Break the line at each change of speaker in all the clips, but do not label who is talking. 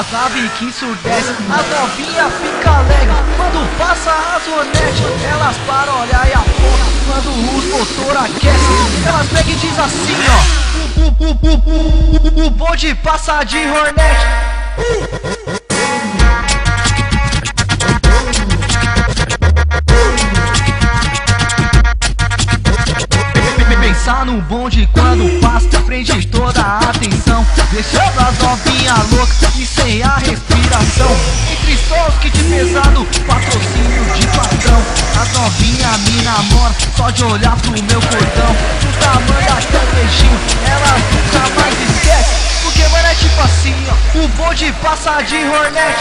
das naves que ensurdece. As novinha fica alegre quando passa a zonete. Elas param, olhar e apontam quando os motor aquecem. Elas pegam e diz assim, ó: o bonde passa de Hornet. Pensar no bonde quando passa, prende toda a atenção, deixando as novinha louca e sem a respiração. Entre sons que de pesado, patrocínio de patrão. As novinha me namora só de olhar pro meu cordão. O tamanho até o beijinho, elas nunca mais esquece. Porque mano é tipo assim, ó: o bonde passa de Hornet.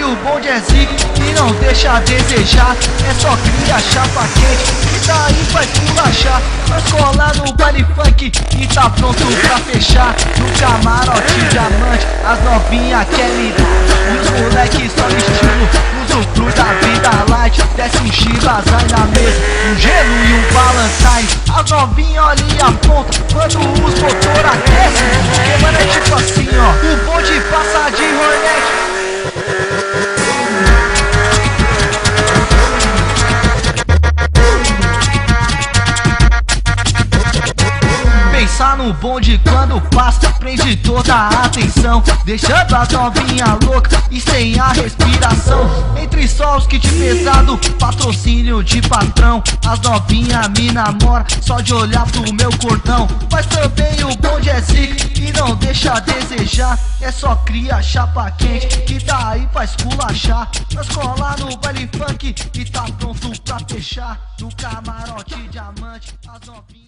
O bonde é zica e não deixa a desejar. É só cria chapa quente e daí vai esculachar. Nós colar no baile funk e tá pronto pra fechar. No camarote diamante, as novinha quer lidar. E os moleques só no estilo, usufrui da vida light. Desce um chivas, vai na mesa, um gelo e um Valentine. As novinha olha e aponta quando os motor aquecem. Porque mano é tipo assim, ó: o bonde passa de Hornet. Pensar no bonde quando passa, prende toda a atenção, deixando as novinha louca e sem a respiração. Entre sols que de pesado, patrocínio de patrão. As novinha me namora só de olhar pro meu cordão. Mas também o bonde é zica e não deixa a desejar. É só cria chapa quente que tá aí pra esculachar. Nós colar no baile funk e tá pronto pra fechar. No camarote diamante, as novinha